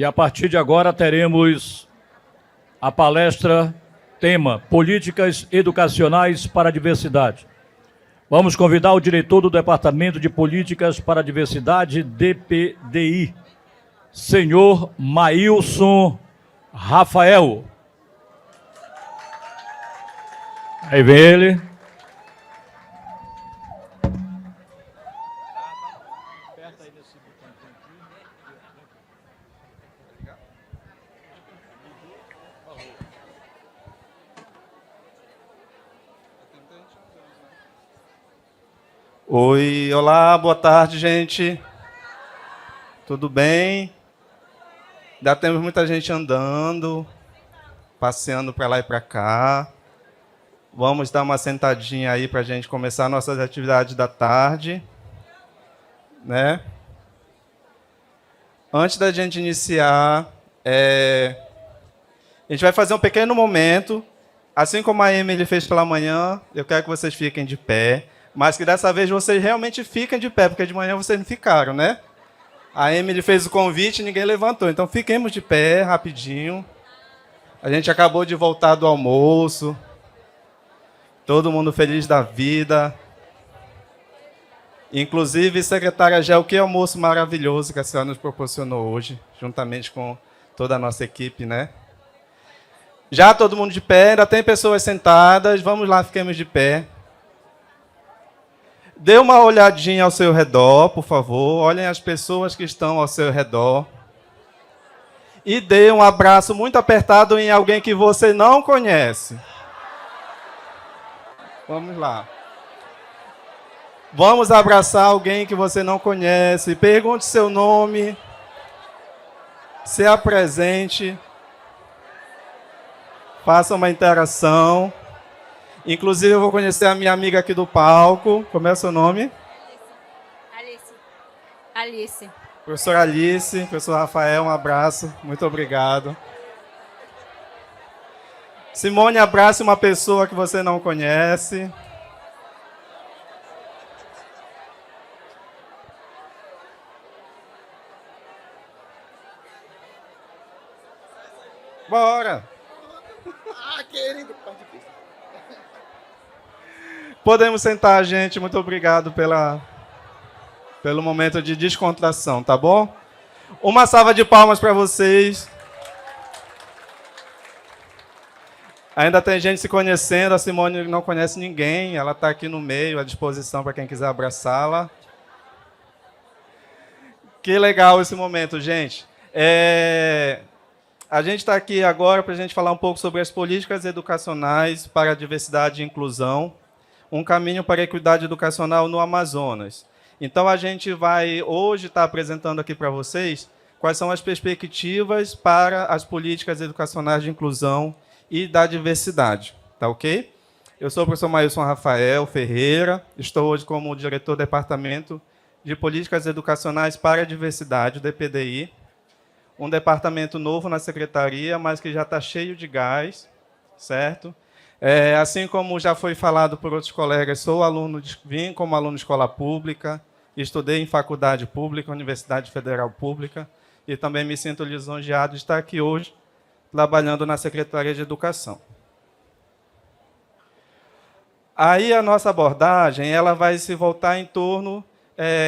E a partir de agora teremos a palestra, tema Políticas Educacionais para a Diversidade. Vamos convidar o diretor do Departamento de Políticas para a Diversidade, DPDI, senhor Maílson Rafael. Aí vem ele. Oi, olá, boa tarde, gente. Tudo bem? Ainda temos muita gente andando, passeando para lá e para cá. Vamos dar uma sentadinha aí para a gente começar nossas atividades da tarde, né? Antes da gente iniciar, a gente vai fazer um pequeno momento. Assim como a Emily fez pela manhã, eu quero que vocês fiquem de pé. Mas que dessa vez vocês realmente fiquem de pé, porque de manhã vocês não ficaram, né? A Emily fez o convite e ninguém levantou. Então, fiquemos de pé, rapidinho. A gente acabou de voltar do almoço. Todo mundo feliz da vida. Inclusive, secretária Gel, que almoço maravilhoso que a senhora nos proporcionou hoje, juntamente com toda a nossa equipe, né? Já todo mundo de pé, ainda tem pessoas sentadas. Vamos lá, fiquemos de pé. Dê uma olhadinha ao seu redor, por favor. Olhem as pessoas que estão ao seu redor. E dê um abraço muito apertado em alguém que você não conhece. Vamos lá. Vamos abraçar alguém que você não conhece. Pergunte seu nome. Se apresente. Faça uma interação. Inclusive, eu vou conhecer a minha amiga aqui do palco. Como é o seu nome? Alice. Professora Alice, professor Rafael, um abraço. Muito obrigado. Simone, abrace uma pessoa que você não conhece. Bora! Querido, podemos sentar, gente. Muito obrigado pelo momento de descontração, tá bom? Uma salva de palmas para vocês. Ainda tem gente se conhecendo. A Simone não conhece ninguém. Ela está aqui no meio, à disposição para quem quiser abraçá-la. Que legal esse momento, gente. A gente está aqui agora para a gente falar um pouco sobre as políticas educacionais para a diversidade e inclusão. Um caminho para a equidade educacional no Amazonas. Então, a gente vai hoje estar apresentando aqui para vocês quais são as perspectivas para as políticas educacionais de inclusão e da diversidade. Tá ok? Eu sou o professor Maílson Rafael Ferreira, estou hoje como diretor do Departamento de Políticas Educacionais para a Diversidade, o DPDI, um departamento novo na secretaria, mas que já está cheio de gás, certo? Assim como já foi falado por outros colegas, vim como aluno de escola pública, estudei em faculdade pública, Universidade Federal Pública, e também me sinto lisonjeado de estar aqui hoje, trabalhando na Secretaria de Educação. Aí a nossa abordagem ela vai se voltar em torno,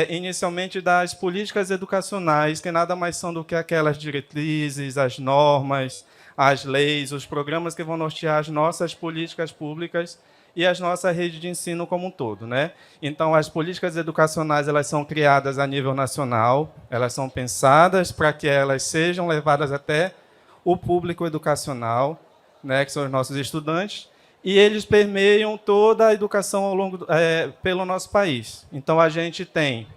inicialmente, das políticas educacionais, que nada mais são do que aquelas diretrizes, as normas, as leis, os programas que vão nortear as nossas políticas públicas e as nossas redes de ensino como um todo, né? Então, as políticas educacionais elas são criadas a nível nacional, elas são pensadas para que elas sejam levadas até o público educacional, né, que são os nossos estudantes, e eles permeiam toda a educação pelo nosso país. Então, a gente tem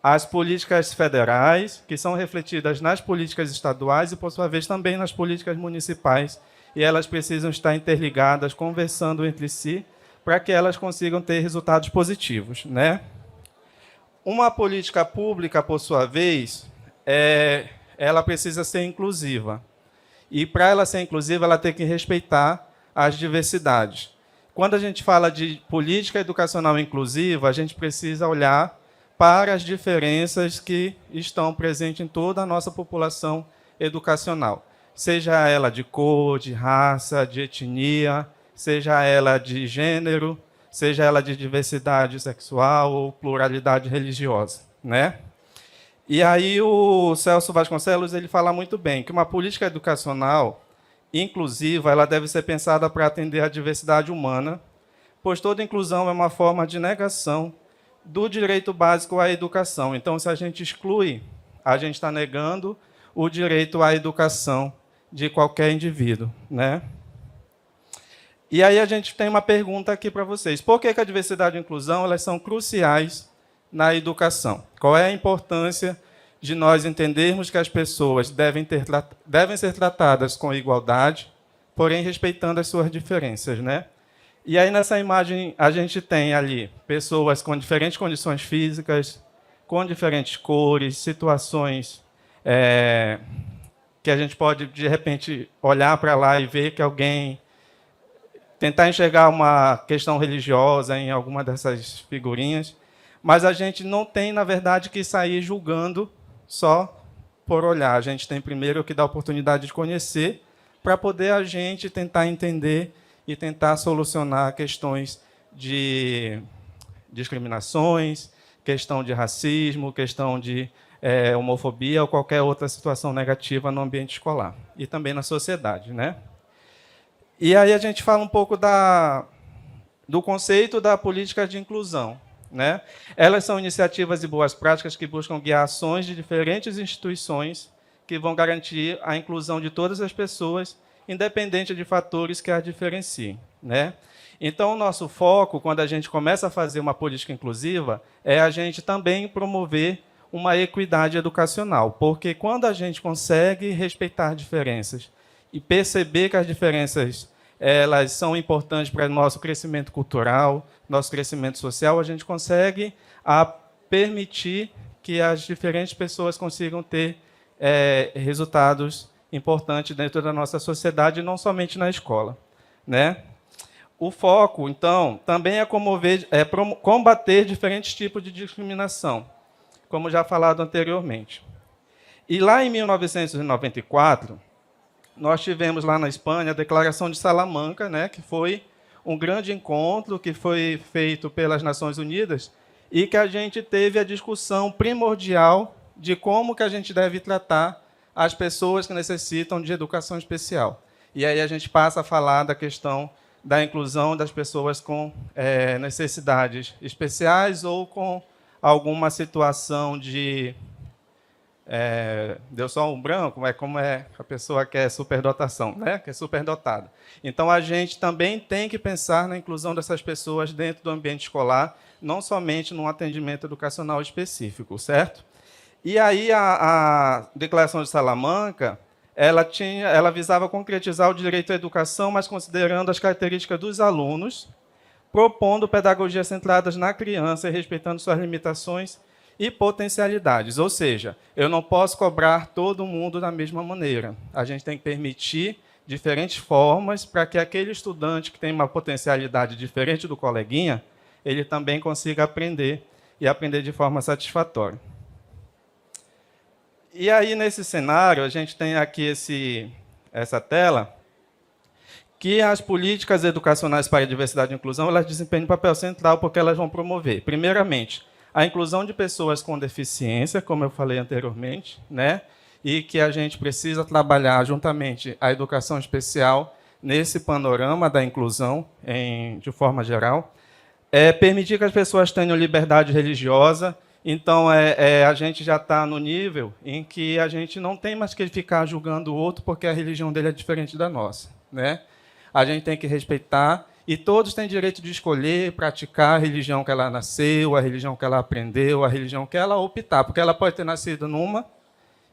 as políticas federais, que são refletidas nas políticas estaduais e, por sua vez, também nas políticas municipais, e elas precisam estar interligadas, conversando entre si, para que elas consigam ter resultados positivos, né? Uma política pública, por sua vez, ela precisa ser inclusiva. E, para ela ser inclusiva, ela tem que respeitar as diversidades. Quando a gente fala de política educacional inclusiva, a gente precisa olhar para as diferenças que estão presentes em toda a nossa população educacional, seja ela de cor, de raça, de etnia, seja ela de gênero, seja ela de diversidade sexual ou pluralidade religiosa, né? E aí o Celso Vasconcelos ele fala muito bem que uma política educacional inclusiva ela deve ser pensada para atender à diversidade humana, pois toda inclusão é uma forma de negação do direito básico à educação. Então, se a gente exclui, a gente está negando o direito à educação de qualquer indivíduo, né? E aí a gente tem uma pergunta aqui para vocês. Por que a diversidade e a inclusão elas são cruciais na educação? Qual é a importância de nós entendermos que as pessoas devem ser tratadas com igualdade, porém respeitando as suas diferenças, né? E aí, nessa imagem, a gente tem ali pessoas com diferentes condições físicas, com diferentes cores, situações que a gente pode, de repente, olhar para lá e ver que alguém tentar enxergar uma questão religiosa em alguma dessas figurinhas, mas a gente não tem, na verdade, que sair julgando só por olhar. A gente tem primeiro que dar a oportunidade de conhecer para poder a gente tentar entender e tentar solucionar questões de discriminações, questão de racismo, questão de homofobia ou qualquer outra situação negativa no ambiente escolar e também na sociedade, né? E aí a gente fala um pouco do conceito da política de inclusão, né? Elas são iniciativas e boas práticas que buscam guiar ações de diferentes instituições que vão garantir a inclusão de todas as pessoas, independente de fatores que as diferenciem, né? Então, o nosso foco, quando a gente começa a fazer uma política inclusiva, é a gente também promover uma equidade educacional, porque quando a gente consegue respeitar diferenças e perceber que as diferenças elas são importantes para o nosso crescimento cultural, nosso crescimento social, a gente consegue permitir que as diferentes pessoas consigam ter resultados importantes dentro da nossa sociedade, não somente na escola, né? O foco, então, também é combater diferentes tipos de discriminação, como já falado anteriormente. E lá em 1994, nós tivemos lá na Espanha a Declaração de Salamanca, né, que foi um grande encontro que foi feito pelas Nações Unidas e que a gente teve a discussão primordial de como que a gente deve tratar as pessoas que necessitam de educação especial. E aí a gente passa a falar da questão da inclusão das pessoas com necessidades especiais ou com alguma situação de... deu só um branco, como é a pessoa que é superdotação, né? Que é superdotada. Então, a gente também tem que pensar na inclusão dessas pessoas dentro do ambiente escolar, não somente num atendimento educacional específico, certo? E aí, a Declaração de Salamanca, ela visava concretizar o direito à educação, mas considerando as características dos alunos, propondo pedagogias centradas na criança e respeitando suas limitações e potencialidades. Ou seja, eu não posso cobrar todo mundo da mesma maneira. A gente tem que permitir diferentes formas para que aquele estudante que tem uma potencialidade diferente do coleguinha, ele também consiga aprender e aprender de forma satisfatória. E aí, nesse cenário, a gente tem aqui essa tela, que as políticas educacionais para a diversidade e inclusão elas desempenham um papel central porque elas vão promover, primeiramente, a inclusão de pessoas com deficiência, como eu falei anteriormente, né? E que a gente precisa trabalhar juntamente a educação especial nesse panorama da inclusão, de forma geral. Permitir que as pessoas tenham liberdade religiosa. Então, a gente já está no nível em que a gente não tem mais que ficar julgando o outro porque a religião dele é diferente da nossa, né? A gente tem que respeitar, e todos têm direito de escolher, praticar a religião que ela nasceu, a religião que ela aprendeu, a religião que ela optar, porque ela pode ter nascido numa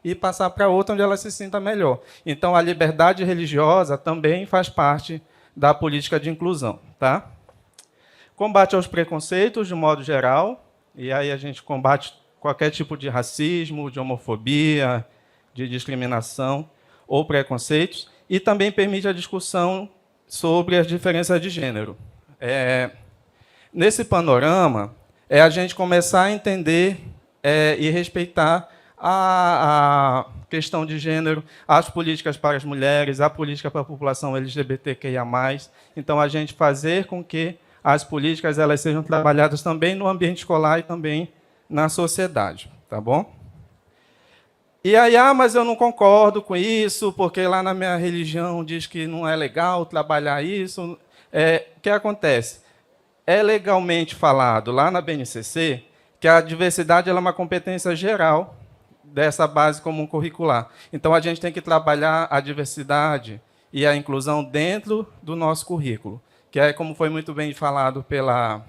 e passar para outra onde ela se sinta melhor. Então, a liberdade religiosa também faz parte da política de inclusão, tá? Combate aos preconceitos, de modo geral, e aí a gente combate qualquer tipo de racismo, de homofobia, de discriminação ou preconceitos, e também permite a discussão sobre as diferenças de gênero. Nesse panorama, a gente começar a entender e respeitar questão de gênero, as políticas para as mulheres, a política para a população LGBTQIA+. Então, a gente fazer com que as políticas elas sejam trabalhadas também no ambiente escolar e também na sociedade, tá bom? E aí, mas eu não concordo com isso, porque lá na minha religião diz que não é legal trabalhar isso. O que acontece? É legalmente falado lá na BNCC que a diversidade ela é uma competência geral dessa base comum curricular. Então, a gente tem que trabalhar a diversidade e a inclusão dentro do nosso currículo, que é como foi muito bem falado pela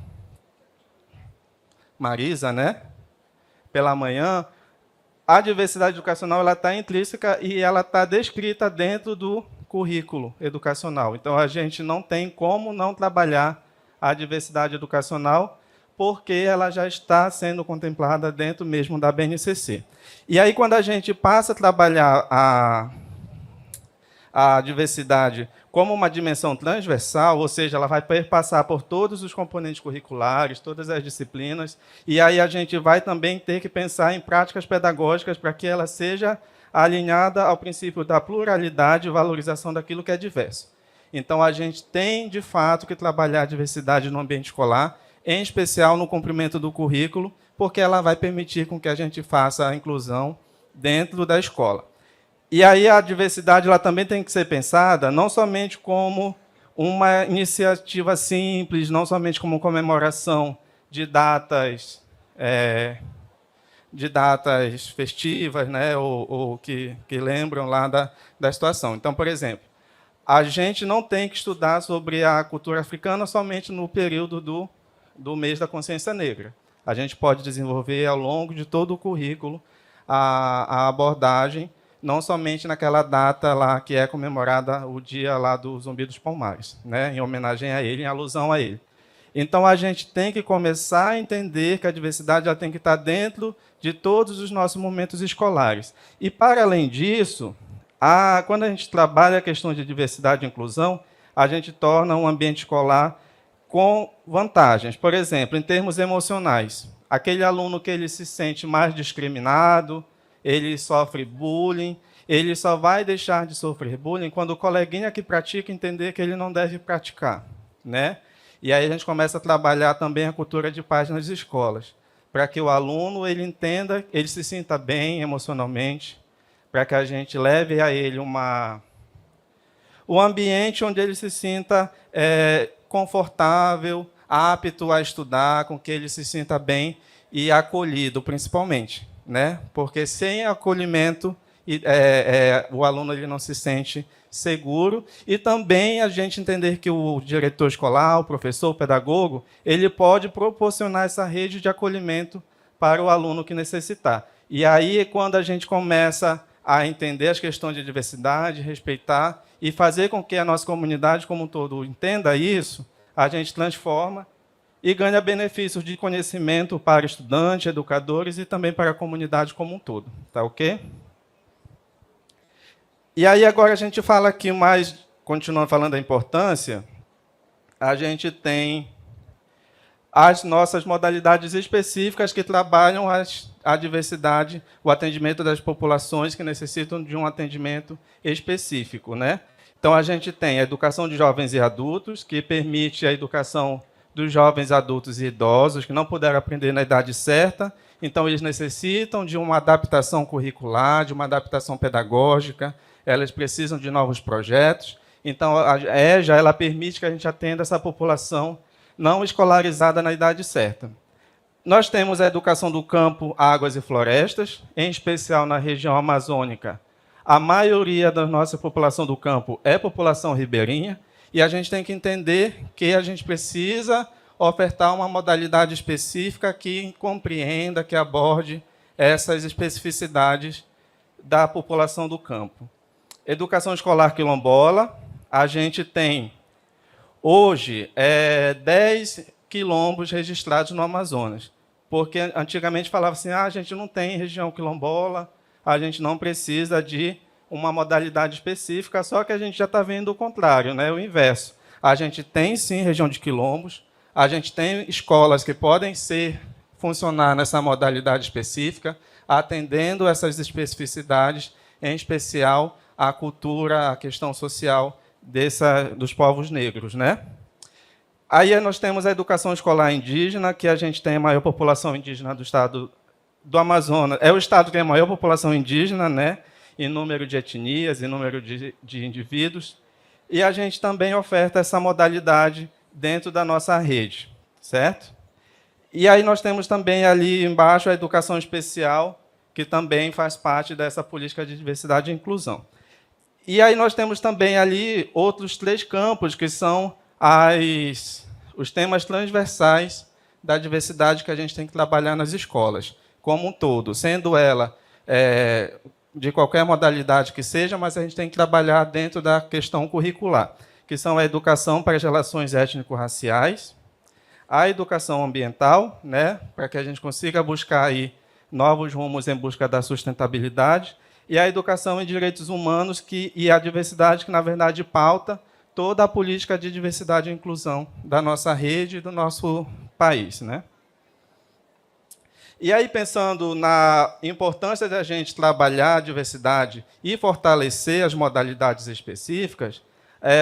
Marisa, né? Pela manhã, a diversidade educacional ela está intrínseca e ela está descrita dentro do currículo educacional. Então, a gente não tem como não trabalhar a diversidade educacional, porque ela já está sendo contemplada dentro mesmo da BNCC. E aí, quando a gente passa a trabalhar a diversidade como uma dimensão transversal, ou seja, ela vai perpassar por todos os componentes curriculares, todas as disciplinas, e aí a gente vai também ter que pensar em práticas pedagógicas para que ela seja alinhada ao princípio da pluralidade e valorização daquilo que é diverso. Então, a gente tem, de fato, que trabalhar a diversidade no ambiente escolar, em especial no cumprimento do currículo, porque ela vai permitir com que a gente faça a inclusão dentro da escola. E aí a diversidade ela também tem que ser pensada não somente como uma iniciativa simples, não somente como comemoração de datas festivas, né, ou que lembram lá da situação. Então, por exemplo, a gente não tem que estudar sobre a cultura africana somente no período do mês da consciência negra. A gente pode desenvolver ao longo de todo o currículo a abordagem, não somente naquela data lá que é comemorada o dia lá do Zumbi dos Palmares, né, em homenagem a ele, em alusão a ele. Então, a gente tem que começar a entender que a diversidade já tem que estar dentro de todos os nossos momentos escolares. E, para além disso, quando a gente trabalha a questão de diversidade e inclusão, a gente torna um ambiente escolar com vantagens. Por exemplo, em termos emocionais, aquele aluno que ele se sente mais discriminado, ele sofre bullying, ele só vai deixar de sofrer bullying quando o coleguinha que pratica entender que ele não deve praticar, né? E aí a gente começa a trabalhar também a cultura de paz nas escolas, para que o aluno ele entenda, ele se sinta bem emocionalmente, para que a gente leve a ele um ambiente onde ele se sinta confortável, apto a estudar, com que ele se sinta bem e acolhido, principalmente, né? Porque sem acolhimento o aluno ele não se sente seguro, e também a gente entender que o diretor escolar, o professor, o pedagogo, ele pode proporcionar essa rede de acolhimento para o aluno que necessitar. E aí, quando a gente começa a entender as questões de diversidade, respeitar e fazer com que a nossa comunidade como um todo entenda isso, a gente transforma e ganha benefícios de conhecimento para estudantes, educadores e também para a comunidade como um todo. Tá ok? E aí agora a gente fala aqui mais, continuando falando da importância, a gente tem as nossas modalidades específicas que trabalham a diversidade, o atendimento das populações que necessitam de um atendimento específico, né? Então, a gente tem a educação de jovens e adultos, que permite a educação dos jovens adultos e idosos que não puderam aprender na idade certa, então eles necessitam de uma adaptação curricular, de uma adaptação pedagógica, elas precisam de novos projetos. Então, a EJA ela permite que a gente atenda essa população não escolarizada na idade certa. Nós temos a educação do campo, águas e florestas, em especial na região amazônica. A maioria da nossa população do campo é população ribeirinha, e a gente tem que entender que a gente precisa ofertar uma modalidade específica que compreenda, que aborde essas especificidades da população do campo. Educação escolar quilombola, a gente tem, hoje, 10 quilombos registrados no Amazonas, porque antigamente falava assim, a gente não tem região quilombola, a gente não precisa de uma modalidade específica, só que a gente já está vendo o contrário, né? O inverso. A gente tem, sim, região de quilombos, a gente tem escolas que podem funcionar nessa modalidade específica, atendendo essas especificidades em especial a cultura, a questão social dos povos negros, né? Aí nós temos a educação escolar indígena, que a gente tem a maior população indígena do estado do Amazonas. É o estado que tem a maior população indígena, né? Em número de etnias, em número de indivíduos. E a gente também oferta essa modalidade dentro da nossa rede, certo? E aí nós temos também ali embaixo a educação especial, que também faz parte dessa política de diversidade e inclusão. E aí nós temos também ali outros 3 campos, que são os temas transversais da diversidade que a gente tem que trabalhar nas escolas, como um todo, sendo ela de qualquer modalidade que seja, mas a gente tem que trabalhar dentro da questão curricular, que são a educação para as relações étnico-raciais, a educação ambiental, né, para que a gente consiga buscar aí novos rumos em busca da sustentabilidade, e a educação em direitos humanos e a diversidade, que, na verdade, pauta toda a política de diversidade e inclusão da nossa rede e do nosso país, né? E aí, pensando na importância da gente trabalhar a diversidade e fortalecer as modalidades específicas,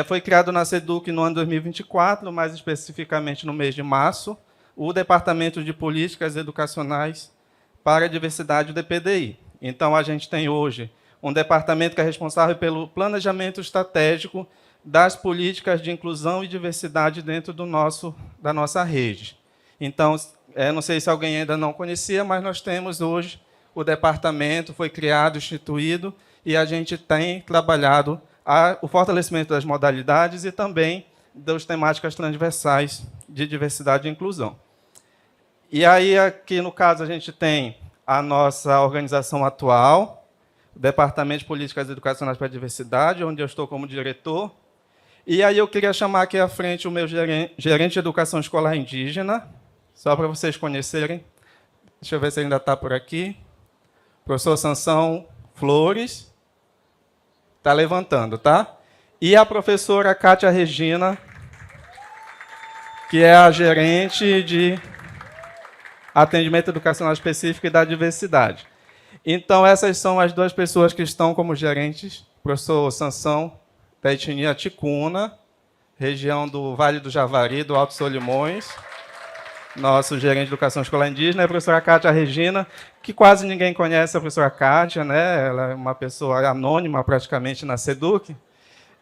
foi criado na SEDUC no ano 2024, mais especificamente no mês de março, o Departamento de Políticas Educacionais para a Diversidade, o DPDI. Então, a gente tem hoje um departamento que é responsável pelo planejamento estratégico das políticas de inclusão e diversidade dentro da nossa rede. Então, não sei se alguém ainda não conhecia, mas nós temos hoje o departamento, foi criado, instituído, e a gente tem trabalhado o fortalecimento das modalidades e também das temáticas transversais de diversidade e inclusão. E aí, aqui, no caso, a gente tem a nossa organização atual, o Departamento de Políticas Educacionais para a Diversidade, onde eu estou como diretor. E aí eu queria chamar aqui à frente o meu gerente de Educação Escolar Indígena, só para vocês conhecerem. Deixa eu ver se ele ainda está por aqui. Professor Sansão Flores. Está levantando, tá? E a professora Kátia Regina, que é a gerente de Atendimento Educacional Específico e da Diversidade. Então, essas são as 2 pessoas que estão como gerentes. Professor Sansão, da etnia Ticuna, região do Vale do Javari, do Alto Solimões, nosso gerente de Educação Escolar Indígena, e a professora Kátia Regina, que quase ninguém conhece a professora Kátia, né? Ela é uma pessoa anônima, praticamente, na SEDUC.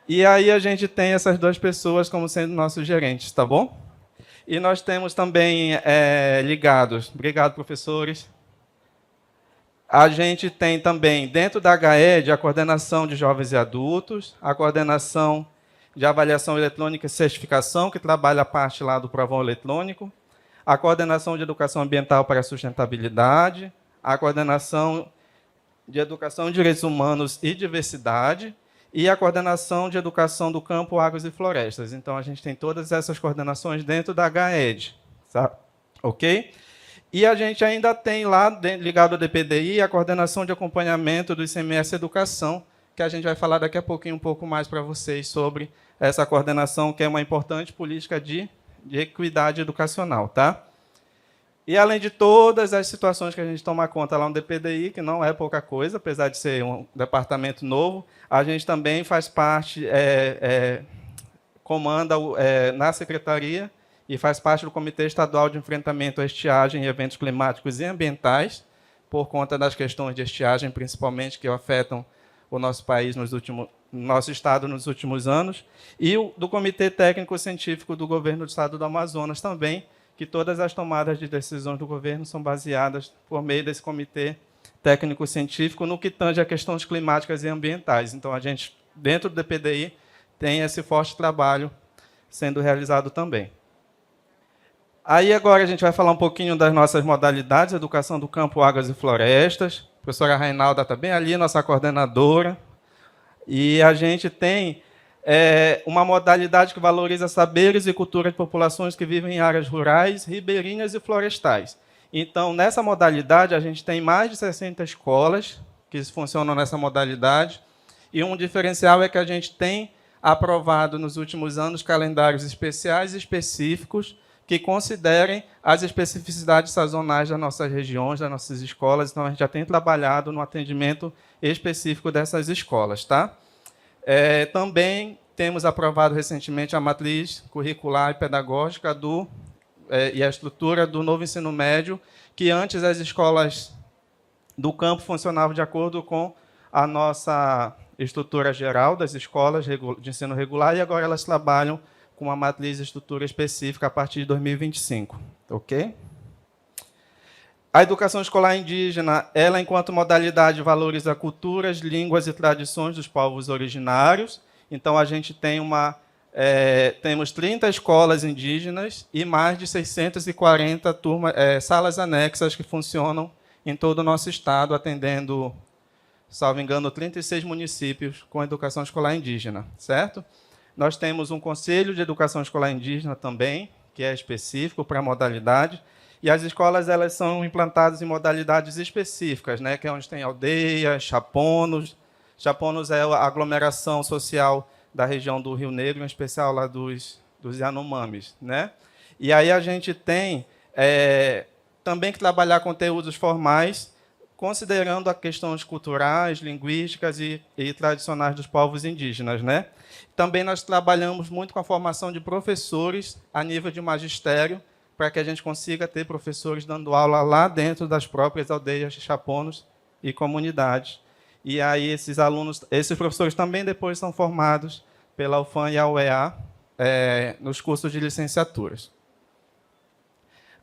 E aí a gente tem essas 2 pessoas como sendo nossos gerentes, tá bom? E nós temos também ligados, obrigado, professores. A gente tem também, dentro da HED, a coordenação de jovens e adultos, a coordenação de avaliação eletrônica e certificação, que trabalha a parte lá do provão eletrônico, a coordenação de educação ambiental para a sustentabilidade, a coordenação de educação, direitos humanos e diversidade, e a coordenação de educação do campo, águas e florestas. Então, a gente tem todas essas coordenações dentro da HED, tá? Ok? E a gente ainda tem lá, ligado ao DPDI, a coordenação de acompanhamento do ICMS Educação, que a gente vai falar daqui a pouquinho um pouco mais para vocês sobre essa coordenação, que é uma importante política de equidade educacional, tá? E, além de todas as situações que a gente toma conta lá no DPDI, que não é pouca coisa, apesar de ser um departamento novo, a gente também faz parte, comanda na secretaria e faz parte do Comitê Estadual de Enfrentamento à Estiagem e Eventos Climáticos e Ambientais, por conta das questões de estiagem, principalmente, que afetam o nosso país, nosso estado nos últimos anos, e do Comitê Técnico Científico do Governo do Estado do Amazonas também, que todas as tomadas de decisões do governo são baseadas por meio desse Comitê Técnico Científico no que tange a questões climáticas e ambientais. Então, a gente, dentro do DPDI, tem esse forte trabalho sendo realizado também. Aí, agora, a gente vai falar um pouquinho das nossas modalidades, educação do campo, águas e florestas. A professora Reinalda está bem ali, nossa coordenadora. E a gente tem uma modalidade que valoriza saberes e cultura de populações que vivem em áreas rurais, ribeirinhas e florestais. Então, nessa modalidade, a gente tem mais de 60 escolas que funcionam nessa modalidade, e um diferencial é que a gente tem aprovado, nos últimos anos, calendários especiais e específicos que considerem as especificidades sazonais das nossas regiões, das nossas escolas. Então, a gente já tem trabalhado no atendimento específico dessas escolas. Tá? Também temos aprovado recentemente a matriz curricular e pedagógica e a estrutura do novo ensino médio, que antes as escolas do campo funcionavam de acordo com a nossa estrutura geral das escolas de ensino regular, e agora elas trabalham com uma matriz de estrutura específica a partir de 2025. Ok? A educação escolar indígena, ela, enquanto modalidade, valoriza culturas, línguas e tradições dos povos originários. Então, a gente tem temos 30 escolas indígenas e mais de 640 salas anexas que funcionam em todo o nosso estado, atendendo, salvo engano, 36 municípios com educação escolar indígena, certo? Nós temos um conselho de educação escolar indígena também, que é específico para a modalidade, e as escolas elas são implantadas em modalidades específicas, né, que é onde tem aldeias, chaponos. Chaponos é a aglomeração social da região do Rio Negro, em especial lá dos Yanomamis, né? E aí a gente tem também que trabalhar conteúdos formais, considerando as questões culturais, linguísticas e tradicionais dos povos indígenas, né? Também nós trabalhamos muito com a formação de professores a nível de magistério, para que a gente consiga ter professores dando aula lá dentro das próprias aldeias de chaponos e comunidades. E aí esses professores também depois são formados pela UFAM e a UEA nos cursos de licenciaturas.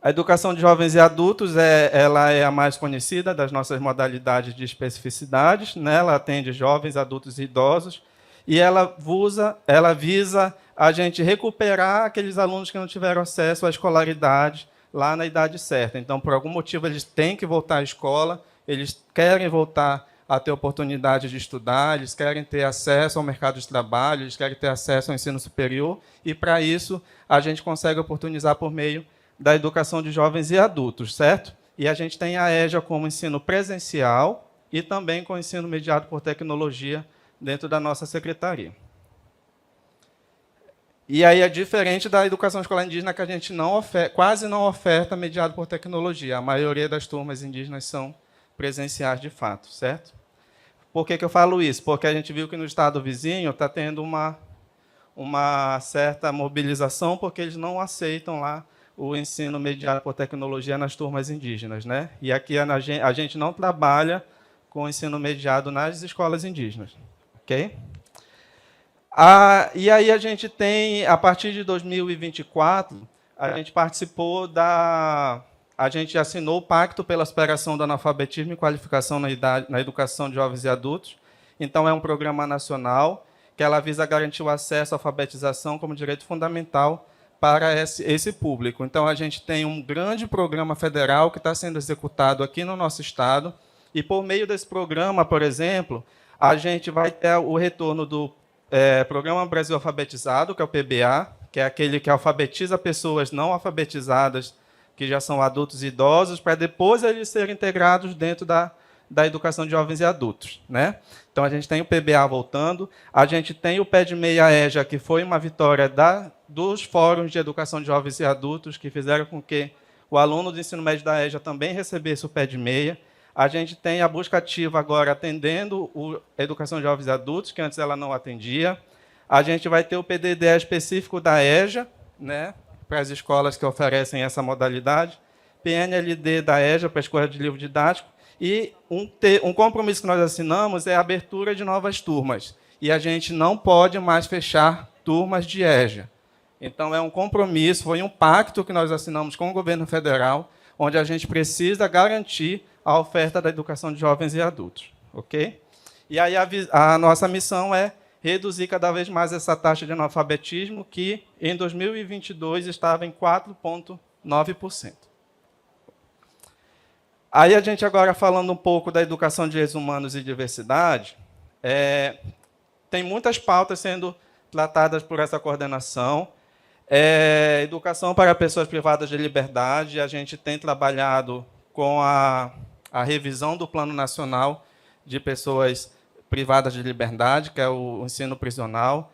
A educação de jovens e adultos ela é a mais conhecida das nossas modalidades de especificidades, né? Ela atende jovens, adultos e idosos, e ela visa a gente recuperar aqueles alunos que não tiveram acesso à escolaridade lá na idade certa. Então, por algum motivo, eles têm que voltar à escola, eles querem voltar a ter oportunidade de estudar, eles querem ter acesso ao mercado de trabalho, eles querem ter acesso ao ensino superior, e, para isso, a gente consegue oportunizar por meio da educação de jovens e adultos, certo? E a gente tem a EJA como ensino presencial e também com ensino mediado por tecnologia dentro da nossa secretaria. E aí é diferente da educação escolar indígena, que a gente quase não oferta mediado por tecnologia. A maioria das turmas indígenas são presenciais de fato, certo? Por que eu falo isso? Porque a gente viu que no estado vizinho está tendo uma certa mobilização, porque eles não aceitam lá o ensino mediado por tecnologia nas turmas indígenas, né? E aqui a gente não trabalha com o ensino mediado nas escolas indígenas, ok? E aí a gente tem, a partir de 2024, a gente participou a gente assinou o Pacto pela Superação do Analfabetismo e Qualificação na Educação de Jovens e Adultos. Então, é um programa nacional que ela visa garantir o acesso à alfabetização como direito fundamental para esse público. Então, a gente tem um grande programa federal que está sendo executado aqui no nosso estado, e, por meio desse programa, por exemplo, a gente vai ter o retorno do Programa Brasil Alfabetizado, que é o PBA, que é aquele que alfabetiza pessoas não alfabetizadas, que já são adultos e idosos, para depois eles serem integrados dentro da educação de jovens e adultos, né? Então, a gente tem o PBA voltando, a gente tem o Pé de Meia EJA, que foi uma vitória dos fóruns de educação de jovens e adultos, que fizeram com que o aluno do ensino médio da EJA também recebesse o Pé de Meia. A gente tem a busca ativa agora atendendo a educação de jovens e adultos, que antes ela não atendia. A gente vai ter o PDD específico da EJA, né, para as escolas que oferecem essa modalidade, PNLD da EJA, para a escolha de livro didático, e um compromisso que nós assinamos é a abertura de novas turmas. E a gente não pode mais fechar turmas de EJA. Então, é um compromisso, foi um pacto que nós assinamos com o governo federal, onde a gente precisa garantir a oferta da educação de jovens e adultos. Ok? E aí a nossa missão é reduzir cada vez mais essa taxa de analfabetismo, que em 2022 estava em 4,9%. Aí a gente agora falando um pouco da educação de direitos humanos e diversidade, tem muitas pautas sendo tratadas por essa coordenação. Educação para pessoas privadas de liberdade, a gente tem trabalhado com a revisão do Plano Nacional de Pessoas Privadas de Liberdade, que é o ensino prisional.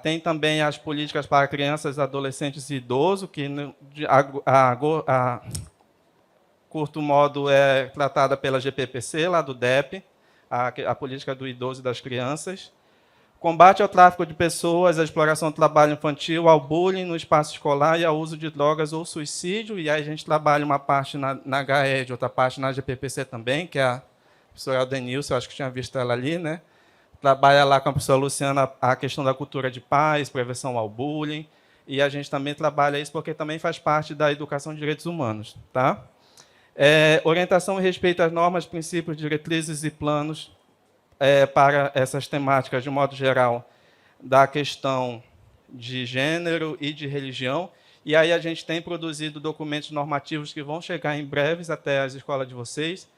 Tem também as políticas para crianças, adolescentes e idosos, que a curto modo é tratada pela GPPC, lá do DEP, a política do idoso e das crianças. Combate ao tráfico de pessoas, à exploração do trabalho infantil, ao bullying no espaço escolar e ao uso de drogas ou suicídio. E aí a gente trabalha uma parte na HED, outra parte na GPPC também, que é a professora Aldenilson, eu acho que tinha visto ela ali, né? Trabalha lá com a professora Luciana a questão da cultura de paz, prevenção ao bullying. E a gente também trabalha isso porque também faz parte da educação de direitos humanos. Tá? Orientação e respeito às normas, princípios, diretrizes e planos para essas temáticas, de modo geral, da questão de gênero e de religião. E aí a gente tem produzido documentos normativos que vão chegar em breves até as escolas de vocês,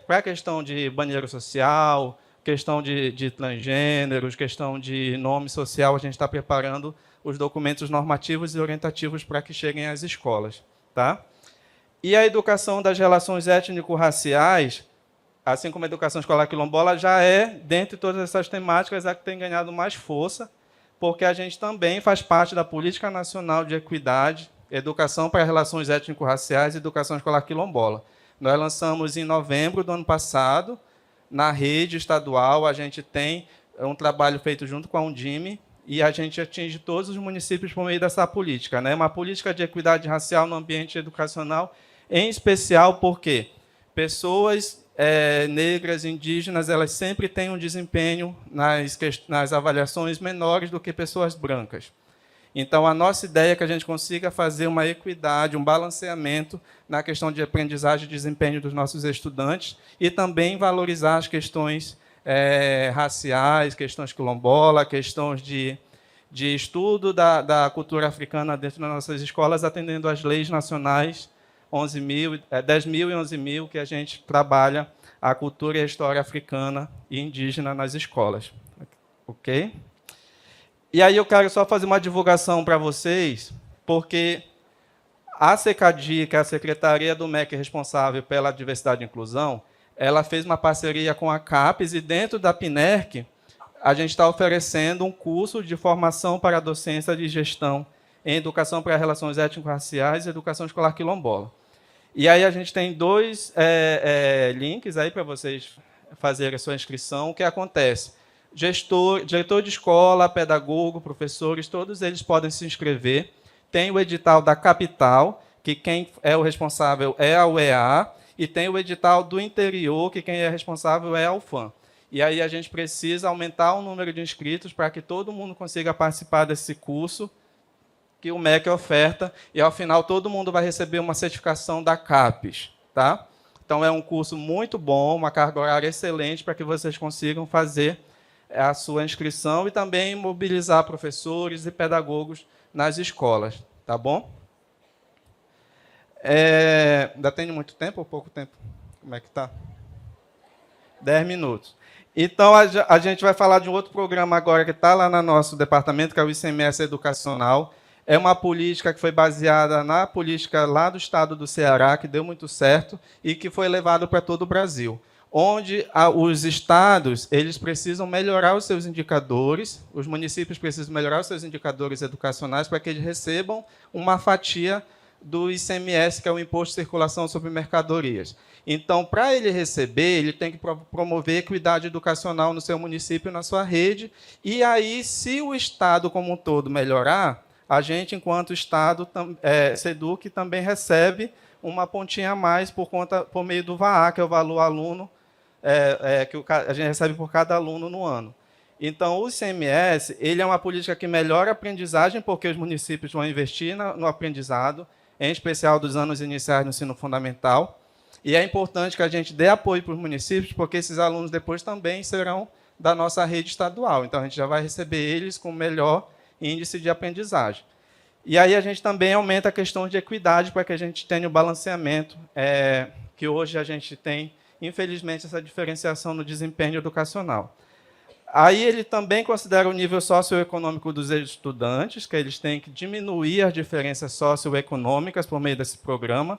para a questão de banheiro social, questão de transgêneros, questão de nome social, a gente está preparando os documentos normativos e orientativos para que cheguem às escolas. Tá? E a educação das relações étnico-raciais, assim como a educação escolar quilombola, já é, dentre todas essas temáticas, a que tem ganhado mais força, porque a gente também faz parte da Política Nacional de Equidade, Educação para Relações Étnico-Raciais e Educação Escolar Quilombola. Nós lançamos em novembro do ano passado, na rede estadual, a gente tem um trabalho feito junto com a Undime, e a gente atinge todos os municípios por meio dessa política. Né? Uma política de equidade racial no ambiente educacional, em especial porque pessoas negras, indígenas, elas sempre têm um desempenho nas avaliações menores do que pessoas brancas. Então, a nossa ideia é que a gente consiga fazer uma equidade, um balanceamento na questão de aprendizagem e desempenho dos nossos estudantes e também valorizar as questões raciais, questões quilombola, questões de estudo da cultura africana dentro das nossas escolas, atendendo às leis nacionais 10.000 e 11.000, que a gente trabalha a cultura e a história africana e indígena nas escolas. Ok? E aí eu quero só fazer uma divulgação para vocês, porque a SECADI, que é a Secretaria do MEC responsável pela diversidade e inclusão, ela fez uma parceria com a CAPES e dentro da PNERC a gente está oferecendo um curso de formação para a docência de gestão em educação para relações étnico-raciais e educação escolar quilombola. E aí a gente tem dois links aí para vocês fazerem a sua inscrição. O que acontece? Diretor de escola, pedagogo, professores, todos eles podem se inscrever. Tem o edital da capital, que quem é o responsável é a UEA, e tem o edital do interior, que quem é responsável é a UFAM. E aí a gente precisa aumentar o número de inscritos para que todo mundo consiga participar desse curso que o MEC oferta, e, ao final, todo mundo vai receber uma certificação da CAPES. Tá? Então, é um curso muito bom, uma carga horária excelente para que vocês consigam fazer a sua inscrição e também mobilizar professores e pedagogos nas escolas. Tá bom? Ainda tem muito tempo ou pouco tempo? Como é que está? 10 minutos. Então, a gente vai falar de um outro programa agora que está lá no nosso departamento, que é o ICMS Educacional. É uma política que foi baseada na política lá do estado do Ceará, que deu muito certo e que foi levado para todo o Brasil, onde os estados eles precisam melhorar os seus indicadores, os municípios precisam melhorar os seus indicadores educacionais para que eles recebam uma fatia do ICMS, que é o Imposto de Circulação sobre Mercadorias. Então, para ele receber, ele tem que promover equidade educacional no seu município, na sua rede, e aí, se o estado como um todo melhorar, a gente, enquanto Estado, SEDUC, também recebe uma pontinha a mais por meio do VAA, que é o valor aluno, que a gente recebe por cada aluno no ano. Então, o ICMS ele é uma política que melhora a aprendizagem, porque os municípios vão investir no aprendizado, em especial dos anos iniciais no ensino fundamental. E é importante que a gente dê apoio para os municípios, porque esses alunos depois também serão da nossa rede estadual. Então, a gente já vai receber eles com melhor índice de aprendizagem. E aí a gente também aumenta a questão de equidade para que a gente tenha o balanceamento, que hoje a gente tem, infelizmente, essa diferenciação no desempenho educacional. Aí ele também considera o nível socioeconômico dos estudantes, que eles têm que diminuir as diferenças socioeconômicas por meio desse programa.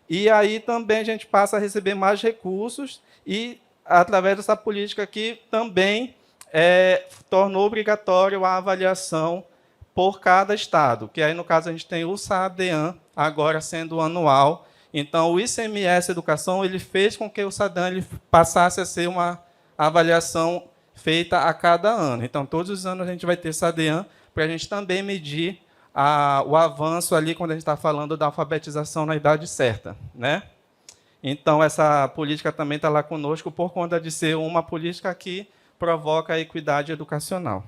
E aí também a gente passa a receber mais recursos e, através dessa política aqui, também tornou obrigatório a avaliação por cada estado, que aí, no caso, a gente tem o SAADEAN, agora sendo anual. Então, o ICMS Educação ele fez com que o SAADEAN ele passasse a ser uma avaliação feita a cada ano. Então, todos os anos a gente vai ter SAADEAN para a gente também medir o avanço ali quando a gente está falando da alfabetização na idade certa, né? Então, essa política também está lá conosco por conta de ser uma política que provoca a equidade educacional.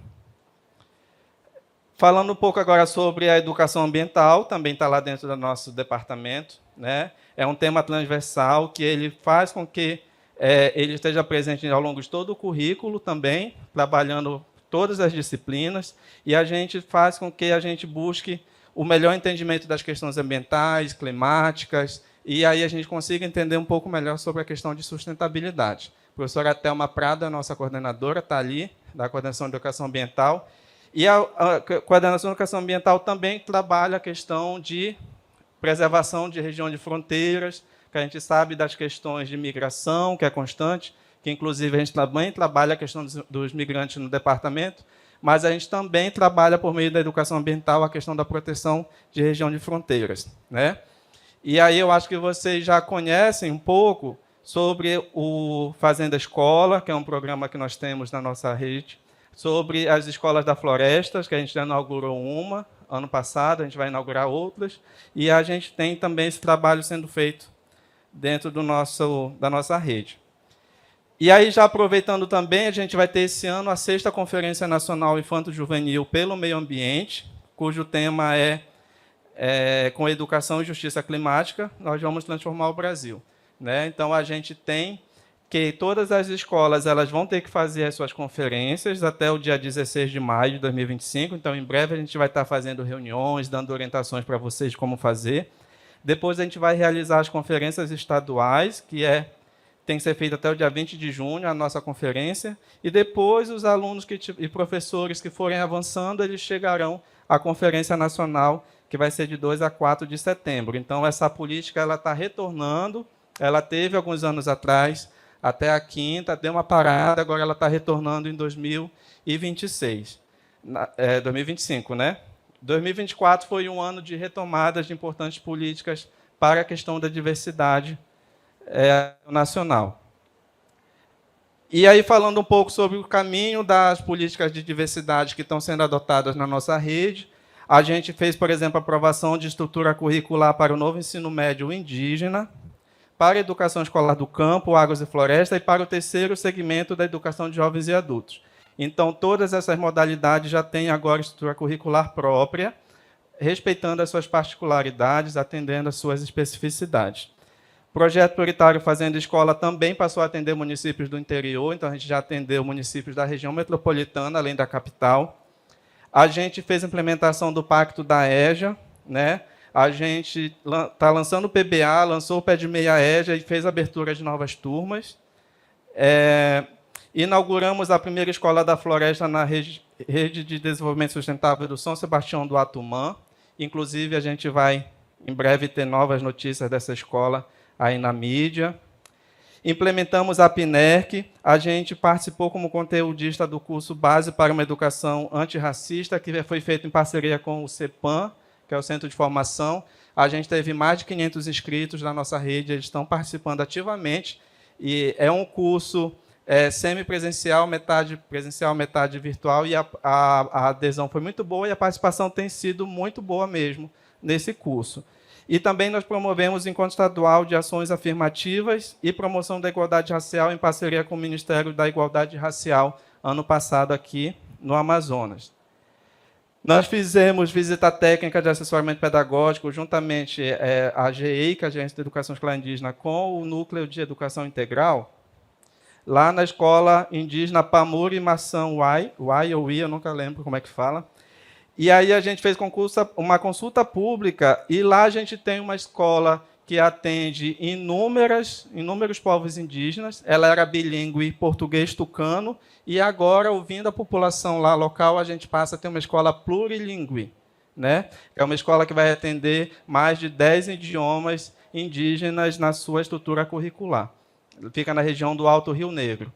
Falando um pouco agora sobre a educação ambiental, também está lá dentro do nosso departamento, né? É um tema transversal que ele faz com que ele esteja presente ao longo de todo o currículo também, trabalhando todas as disciplinas, e a gente faz com que a gente busque o melhor entendimento das questões ambientais, climáticas, e aí a gente consiga entender um pouco melhor sobre a questão de sustentabilidade. A professora Thelma Prada, nossa coordenadora, está ali, da Coordenação de Educação Ambiental, e a Coordenação de Educação Ambiental também trabalha a questão de preservação de região de fronteiras, que a gente sabe das questões de migração, que é constante, que inclusive a gente também trabalha a questão dos migrantes no departamento, mas a gente também trabalha, por meio da educação ambiental, a questão da proteção de região de fronteiras, né? E aí eu acho que vocês já conhecem um pouco sobre o Fazenda Escola, que é um programa que nós temos na nossa rede, sobre as escolas da florestas, que a gente já inaugurou uma, ano passado, a gente vai inaugurar outras, e a gente tem também esse trabalho sendo feito dentro da nossa rede. E aí, já aproveitando também, a gente vai ter esse ano a 6ª Conferência Nacional Infanto-Juvenil pelo Meio Ambiente, cujo tema é com educação e justiça climática, nós vamos transformar o Brasil, né? Então, a gente tem que todas as escolas elas vão ter que fazer as suas conferências até o dia 16 de maio de 2025. Então, em breve, a gente vai estar fazendo reuniões, dando orientações para vocês de como fazer. Depois, a gente vai realizar as conferências estaduais, que tem que ser feito até o dia 20 de junho, a nossa conferência. E depois, os alunos e professores que forem avançando, eles chegarão à Conferência Nacional, que vai ser de 2 a 4 de setembro. Então, essa política ela está retornando. Ela teve, alguns anos atrás, até a 5ª, deu uma parada, agora ela está retornando em 2026. 2025, né? 2024 foi um ano de retomadas de importantes políticas para a questão da diversidade nacional. E aí, falando um pouco sobre o caminho das políticas de diversidade que estão sendo adotadas na nossa rede, a gente fez, por exemplo, a aprovação de estrutura curricular para o novo ensino médio indígena, para a educação escolar do campo, águas e floresta, e para o 3º segmento da educação de jovens e adultos. Então, todas essas modalidades já têm agora estrutura curricular própria, respeitando as suas particularidades, atendendo às suas especificidades. O projeto prioritário Fazenda Escola também passou a atender municípios do interior, então a gente já atendeu municípios da região metropolitana, além da capital. A gente fez a implementação do Pacto da EJA, né? A gente está lançando o PBA, lançou o Pé de Meia EJA e fez a abertura de novas turmas. Inauguramos a primeira escola da floresta na Rede de Desenvolvimento Sustentável do São Sebastião do Atumã. Inclusive, a gente vai, em breve, ter novas notícias dessa escola aí na mídia. Implementamos a PNERC. A gente participou como conteudista do curso Base para uma Educação Antirracista, que foi feito em parceria com o CEPAM, que é o Centro de Formação. A gente teve mais de 500 inscritos na nossa rede, eles estão participando ativamente, e é um curso semipresencial, metade presencial, metade virtual, e a adesão foi muito boa, e a participação tem sido muito boa mesmo nesse curso. E também nós promovemos o Encontro Estadual de Ações Afirmativas e Promoção da Igualdade Racial, em parceria com o Ministério da Igualdade Racial, ano passado aqui no Amazonas. Nós fizemos visita técnica de assessoramento pedagógico, juntamente a AGEI, que é a Agência de Educação Escolar Indígena, com o Núcleo de Educação Integral, lá na Escola Indígena Pamuri Maçã Uai, ou I, eu nunca lembro como é que fala. E aí a gente fez uma consulta pública, e lá a gente tem uma escola que atende inúmeros povos indígenas. Ela era bilíngue português-tucano, e agora, ouvindo a população lá local, a gente passa a ter uma escola plurilingüe, né? É uma escola que vai atender mais de 10 idiomas indígenas na sua estrutura curricular. Fica na região do Alto Rio Negro.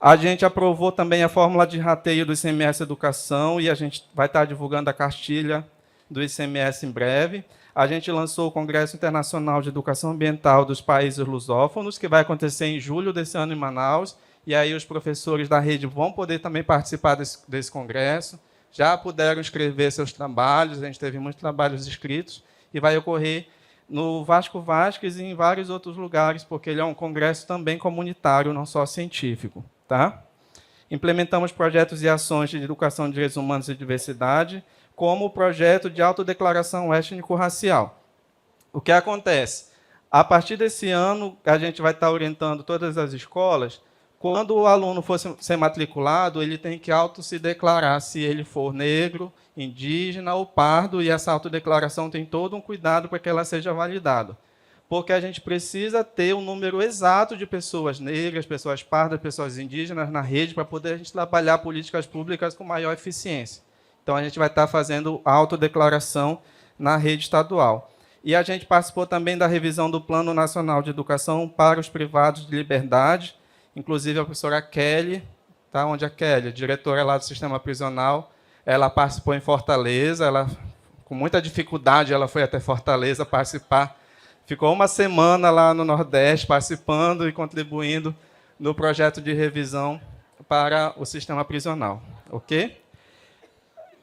A gente aprovou também a fórmula de rateio do ICMS Educação e a gente vai estar divulgando a cartilha do ICMS em breve. A gente lançou o Congresso Internacional de Educação Ambiental dos Países Lusófonos, que vai acontecer em julho desse ano em Manaus, e aí os professores da rede vão poder também participar desse congresso. Já puderam escrever seus trabalhos, a gente teve muitos trabalhos escritos, e vai ocorrer no Vasco Vasques e em vários outros lugares, porque ele é um congresso também comunitário, não só científico. Tá? Implementamos projetos e ações de educação de direitos humanos e diversidade, como o projeto de autodeclaração étnico-racial. O que acontece? A partir desse ano, a gente vai estar orientando todas as escolas, quando o aluno for ser matriculado, ele tem que se declarar se ele for negro, indígena ou pardo, e essa autodeclaração tem todo um cuidado para que ela seja validada. Porque a gente precisa ter um número exato de pessoas negras, pessoas pardas, pessoas indígenas na rede, para poder a gente trabalhar políticas públicas com maior eficiência. Então, a gente vai estar fazendo autodeclaração na rede estadual. E a gente participou também da revisão do Plano Nacional de Educação para os Privados de Liberdade, inclusive a professora Kelly, tá? Onde a Kelly, diretora lá do Sistema Prisional, ela participou em Fortaleza, ela, com muita dificuldade, ela foi até Fortaleza participar. Ficou uma semana lá no Nordeste participando e contribuindo no projeto de revisão para o sistema prisional. Ok?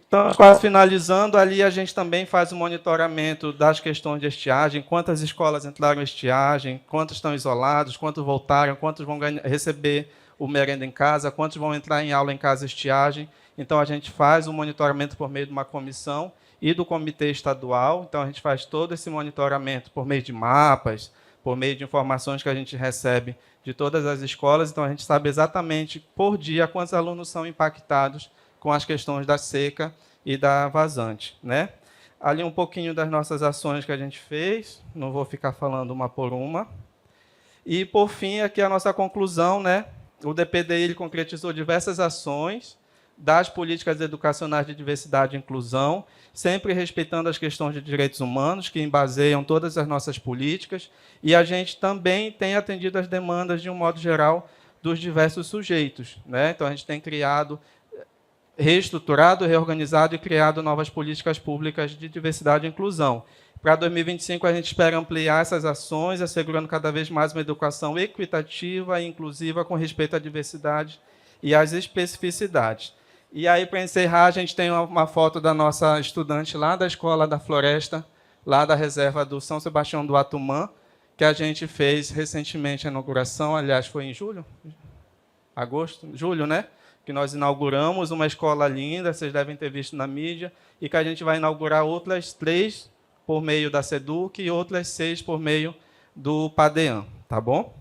Então, quase finalizando, ali a gente também faz o monitoramento das questões de estiagem, quantas escolas entraram em estiagem, quantos estão isolados, quantos voltaram, quantos vão receber o merenda em casa, quantos vão entrar em aula em casa estiagem. Então, a gente faz o monitoramento por meio de uma comissão e do comitê estadual. Então, a gente faz todo esse monitoramento por meio de mapas, por meio de informações que a gente recebe de todas as escolas. Então, a gente sabe exatamente, por dia, quantos alunos são impactados com as questões da seca e da vazante, né? Ali um pouquinho das nossas ações que a gente fez, não vou ficar falando uma por uma. E, por fim, aqui a nossa conclusão, né? O DPDI ele concretizou diversas ações das políticas educacionais de diversidade e inclusão, sempre respeitando as questões de direitos humanos, que embaseiam todas as nossas políticas, e a gente também tem atendido as demandas, de um modo geral, dos diversos sujeitos, né? Então, a gente tem reestruturado, reorganizado e criado novas políticas públicas de diversidade e inclusão. Para 2025, a gente espera ampliar essas ações, assegurando cada vez mais uma educação equitativa e inclusiva com respeito à diversidade e às especificidades. E aí, para encerrar, a gente tem uma foto da nossa estudante lá da Escola da Floresta, lá da reserva do São Sebastião do Atumã, que a gente fez recentemente a inauguração, aliás, foi em julho? Julho, né? Que nós inauguramos uma escola linda, vocês devem ter visto na mídia, e que a gente vai inaugurar outras 3 por meio da SEDUC e outras 6 por meio do PADEAN, tá bom?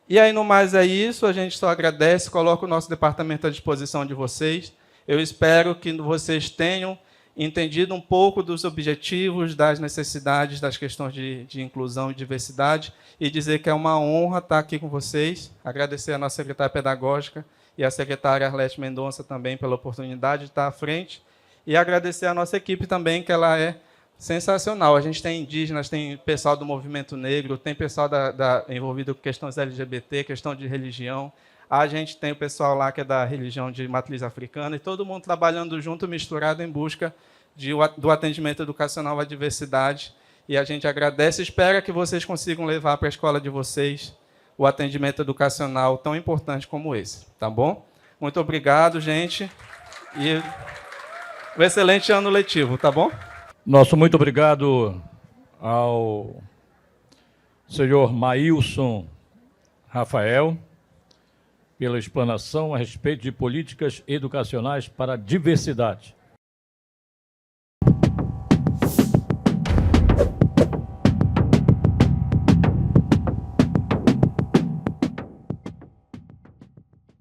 E aí, no mais, é isso. A gente só agradece, coloca o nosso departamento à disposição de vocês. Eu espero que vocês tenham entendido um pouco dos objetivos, das necessidades, das questões de inclusão e diversidade, e dizer que é uma honra estar aqui com vocês. Agradecer à nossa secretária pedagógica e à secretária Arlete Mendonça também pela oportunidade de estar à frente. E agradecer à nossa equipe também, que ela é sensacional. A gente tem indígenas, tem pessoal do movimento negro, tem pessoal envolvido com questões LGBT, questão de religião. A gente tem o pessoal lá que é da religião de matriz africana, e todo mundo trabalhando junto, misturado, em busca do atendimento educacional à diversidade. E a gente agradece e espera que vocês consigam levar para a escola de vocês o atendimento educacional tão importante como esse. Tá bom? Muito obrigado, gente. E um excelente ano letivo, tá bom? Nosso muito obrigado ao senhor Maílson Rafael pela explanação a respeito de políticas educacionais para a diversidade.